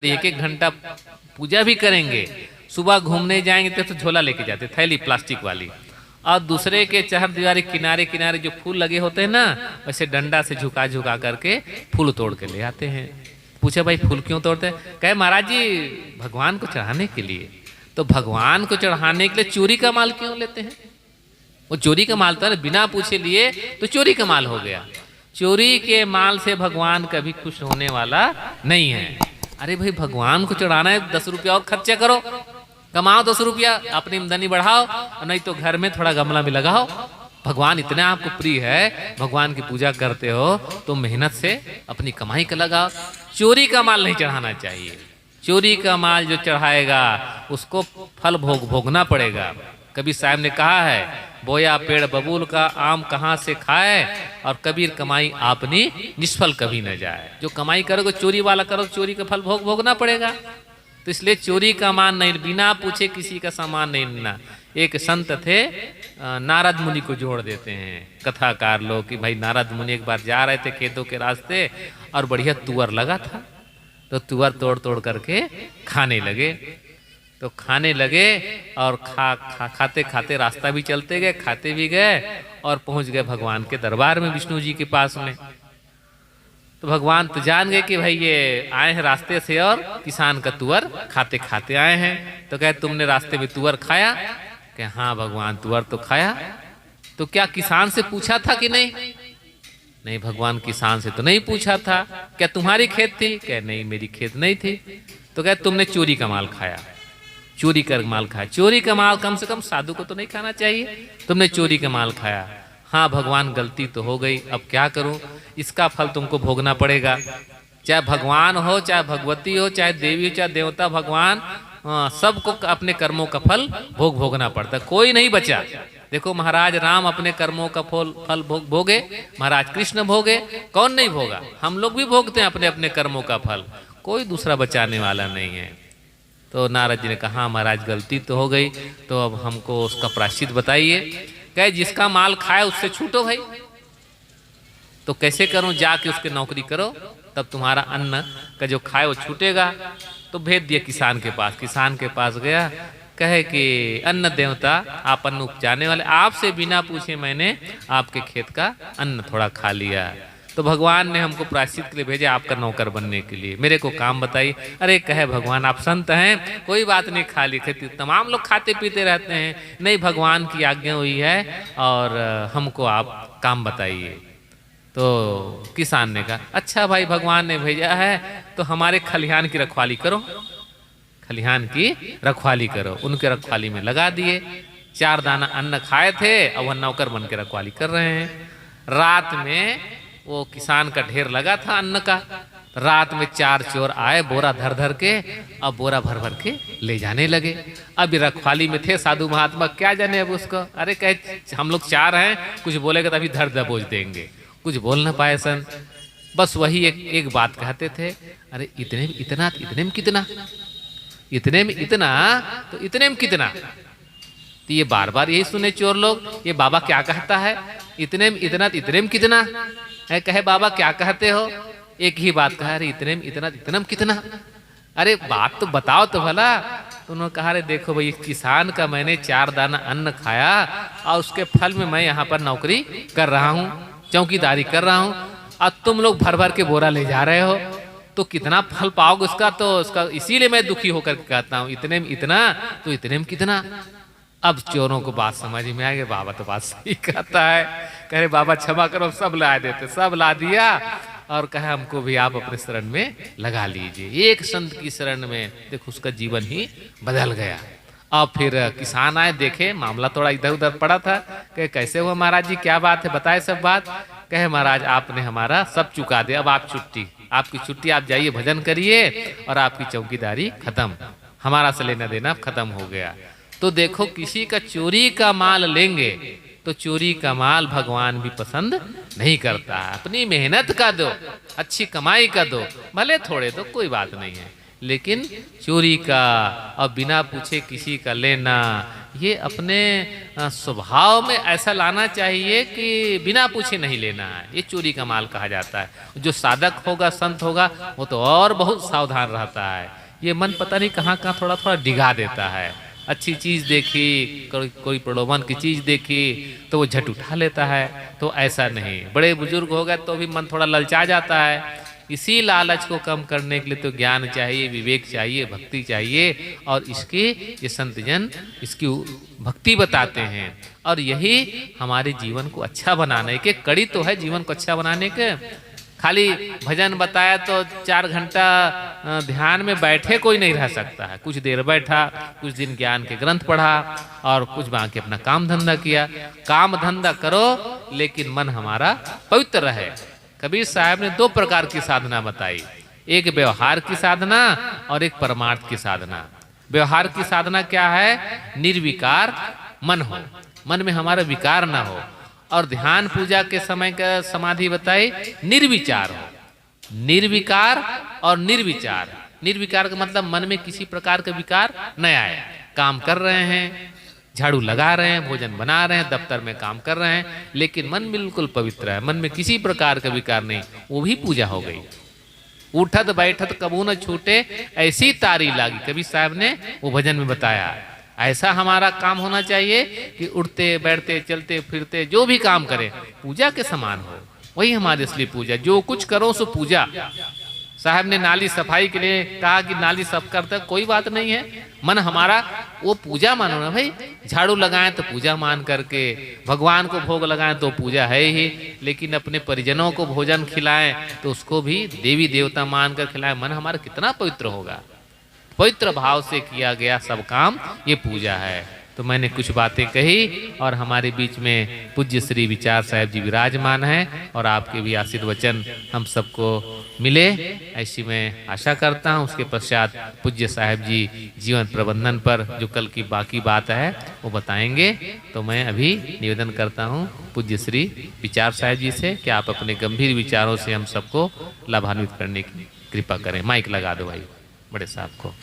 एक एक घंटा पूजा भी करेंगे, सुबह घूमने जाएंगे तो झोला लेके जाते, थैली प्लास्टिक वाली, और दूसरे के चहर दीवारी किनारे किनारे जो फूल लगे होते हैं ना, वैसे डंडा से झुका झुका करके फूल तोड़ के ले आते हैं। पूछे भाई फूल क्यों तोड़ते हैं? कहे महाराज जी भगवान को चढ़ाने के लिए। तो भगवान को चढ़ाने के लिए चोरी का माल क्यों लेते हैं? वो चोरी का माल था, बिना पूछे लिए तो चोरी का माल हो गया। चोरी के माल से भगवान कभी खुश होने वाला नहीं है। अरे भाई भगवान को चढ़ाना है, 10 रुपया और खर्चा करो, कमाओ 10 रुपया, अपनी आमदनी बढ़ाओ, नहीं तो घर में थोड़ा गमला में लगाओ। भगवान इतना आपको प्रिय है, भगवान की पूजा करते हो तो मेहनत से अपनी कमाई का लगाओ। चोरी का माल नहीं चढ़ाना चाहिए। चोरी का माल जो चढ़ाएगा उसको फल भोगना पड़ेगा। कबीर साहब ने कहा है, बोया पेड़ बबूल का आम कहाँ से खाए, और कबीर कमाई आपनी निष्फल कभी न जाए। जो कमाई करोगे चोरी वाला करो, चोरी का फल भोगना पड़ेगा। तो इसलिए चोरी का मान नहीं, बिना पूछे किसी का सामान नहीं लेना। एक संत थे, नारद मुनि को जोड़ देते हैं कथाकार लोग कि भाई नारद मुनि एक बार जा रहे थे खेतों के रास्ते और बढ़िया तुअर लगा था, तो तुअर तोड़ तोड़ करके खाने लगे। तो खाने लगे और खाते खाते रास्ता भी चलते गए, खाते भी गए और पहुंच गए भगवान के दरबार में, विष्णु जी के पास में। तो भगवान तो जान गए कि भाई ये आए हैं रास्ते से और किसान का तुअर खाते खाते आए हैं। तो कहे तुमने रास्ते में तुअर खाया? कहे हाँ भगवान तुअर तो खाया। तो क्या किसान से पूछा था कि नहीं? नहीं भगवान किसान से तो नहीं पूछा था। क्या तुम्हारी खेत थी? कहे नहीं मेरी खेत नहीं थी। तो कहे तुमने चोरी का माल खाया, चोरी का माल खाया। चोरी का माल कम से कम साधु को तो नहीं खाना चाहिए, तुमने चोरी का माल खाया। हाँ भगवान गलती तो हो गई, अब क्या करूं, इसका फल तुमको भोगना पड़ेगा। चाहे भगवान हो, चाहे भगवती हो, चाहे देवी हो, चाहे देवता, भगवान सबको अपने कर्मों का फल भोगना पड़ता, कोई नहीं बचा। देखो महाराज राम अपने कर्मों का फल भोगे, महाराज कृष्ण भोगे, कौन नहीं भोगा? हम लोग भी भोगते हैं अपने अपने कर्मों का फल, कोई दूसरा बचाने वाला नहीं है। तो नारद जी ने कहा महाराज गलती तो हो गई, तो अब हमको उसका प्रायश्चित बताइए। कहे जिसका माल खाए उससे छूटो भाई। तो कैसे करूं? जाके उसके नौकरी करो, तब तुम्हारा अन्न का जो खाए वो छूटेगा। तो भेज दिया किसान के पास। किसान के पास गया, कहे कि अन्न देवता आप अन्न उपजाने वाले, आपसे बिना पूछे मैंने आपके खेत का अन्न थोड़ा खा लिया, तो भगवान ने हमको प्रायश्चित के लिए भेजा आपका नौकर बनने के लिए, मेरे को काम बताइए। अरे कहे भगवान आप संत हैं, कोई बात नहीं, खा ली खेती, तमाम लोग खाते पीते रहते हैं, नहीं भगवान की आज्ञा हुई है और हमको आप काम बताइए। तो किसान ने कहा अच्छा भाई भगवान ने भेजा है तो हमारे खलिहान की रखवाली करो, खलिहान की रखवाली करो। उनके रखवाली में लगा दिए। 4 दाना अन्न खाए थे, अब वह नौकर बन के रखवाली कर रहे हैं। रात में वो किसान का ढेर लगा था अन्न का, रात में 4 चोर आए बोरा धर धर के, अब बोरा भर भर के ले जाने लगे। अब रखवाली में थे साधु महात्मा, क्या जाने अब उसको। अरे कहे हम लोग 4 हैं, कुछ बोलेगा तो अभी धर दबोच देंगे, कुछ बोल ना पाए सन। बस वही एक बात कहते थे, अरे इतने में इतना, इतने में कितना, इतने में इतना, तो इतने में कितना। तो ये बार बार यही सुने चोर लोग, ये बाबा क्या कहता है, इतने में इतना, इतने में कितना है। कहे बाबा क्या कहते हो? एक ही बात कहा, अरे इतने में इतना, इतना में कितना, अरे बात तो बताओ तो भला। तो उन्होंने कहा अरे देखो भाई किसान का मैंने 4 दाना अन्न खाया और उसके फल में मैं यहाँ पर नौकरी कर रहा हूँ, चौकीदारी कर रहा हूँ, और तुम लोग भर भर के बोरा ले जा रहे हो, तो कितना फल पाओगे उसका। तो उसका इसीलिए मैं दुखी होकर कहता हूँ इतने में इतना, तो इतने में कितना। अब चोरों को बात समझ में आ गई, बाबा तो बात सही कहता है। कह रहे बाबा क्षमा करो, सब ला देते, सब ला दिया और कहा हमको भी आप अपने शरण में लगा लीजिए। एक संत की शरण में देखो उसका जीवन ही बदल गया। अब फिर किसान आए, देखे मामला थोड़ा इधर उधर पड़ा था, कहे कैसे हुआ महाराज जी, क्या बात है, बताए सब बात। कहे महाराज आपने हमारा सब चुका दिया, अब आप छुट्टी, आपकी छुट्टी, आप जाइए भजन करिए और आपकी चौकीदारी खत्म, हमारा से लेना देना खत्म हो गया। तो देखो किसी का चोरी का माल लेंगे तो चोरी का माल भगवान भी पसंद नहीं करता। अपनी मेहनत का दो, अच्छी कमाई का दो, भले थोड़े दो, कोई बात नहीं है, लेकिन चोरी का और बिना पूछे किसी का लेना, ये अपने स्वभाव में ऐसा लाना चाहिए कि बिना पूछे नहीं लेना है। ये चोरी का माल कहा जाता है। जो साधक होगा, संत होगा, वो तो और बहुत सावधान रहता है। ये मन पता नहीं कहाँ कहाँ थोड़ा थोड़ा डिगा देता है। अच्छी चीज़ देखी, कोई प्रलोभन की चीज़ देखी तो वो झट उठा लेता है। तो ऐसा नहीं, बड़े बुजुर्ग हो गए तो भी मन थोड़ा ललचा जाता है। इसी लालच को कम करने के लिए तो ज्ञान चाहिए, विवेक चाहिए, भक्ति चाहिए। और इसके ये संतजन इसकी भक्ति बताते हैं। और यही हमारे जीवन को अच्छा बनाने के कड़ी तो है, जीवन को अच्छा बनाने के। खाली भजन बताया तो 4 घंटा ध्यान में बैठे कोई नहीं रह सकता है। कुछ देर बैठा, कुछ दिन ज्ञान के ग्रंथ पढ़ा और कुछ बाकी अपना काम धंधा किया। काम धंधा करो लेकिन मन हमारा पवित्र रहे। कबीर साहब ने 2 प्रकार की साधना बताई, एक व्यवहार की साधना और एक परमार्थ की साधना। व्यवहार की साधना क्या है? निर्विकार मन हो, मन में हमारा विकार ना हो। और ध्यान पूजा के समय का समाधि बताई निर्विचार हो। निर्विकार और निर्विचार। निर्विकार का मतलब मन में किसी प्रकार का विकार न आए। काम कर रहे हैं, झाड़ू लगा रहे हैं, भोजन बना रहे हैं, दफ्तर में काम कर रहे हैं, लेकिन मन बिल्कुल पवित्र है, मन में किसी प्रकार का विकार नहीं, वो भी पूजा हो गई। उठत बैठत कबू न छूटे, ऐसी तारी लागी, कबीर साहब ने वो भजन में बताया। ऐसा हमारा काम होना चाहिए कि उठते बैठते चलते फिरते जो भी काम करें पूजा के समान हो। वही हमारी असली पूजा। जो कुछ करो सो पूजा। साहब ने नाली सफाई के लिए कहा कि नाली साफ करते कोई बात नहीं है, मन हमारा वो पूजा मानो ना भाई। झाड़ू लगाएं तो पूजा मान करके, भगवान को भोग लगाएं तो पूजा है ही, लेकिन अपने परिजनों को भोजन खिलाएं तो उसको भी देवी देवता मान कर खिलाएं। मन हमारा कितना पवित्र होगा। पवित्र भाव से किया गया सब काम ये पूजा है। तो मैंने कुछ बातें कही और हमारे बीच में पूज्य श्री विचार साहब जी विराजमान हैं और आपके भी आशीर्वचन हम सबको मिले, ऐसी मैं आशा करता हूँ। उसके पश्चात पूज्य साहब जी जीवन प्रबंधन पर जो कल की बाकी बात है वो बताएंगे। तो मैं अभी निवेदन करता हूँ पूज्य श्री विचार साहब जी से कि आप अपने गंभीर विचारों से हम सबको लाभान्वित करने की कृपा करें। माइक लगा दो भाई बड़े साहब को।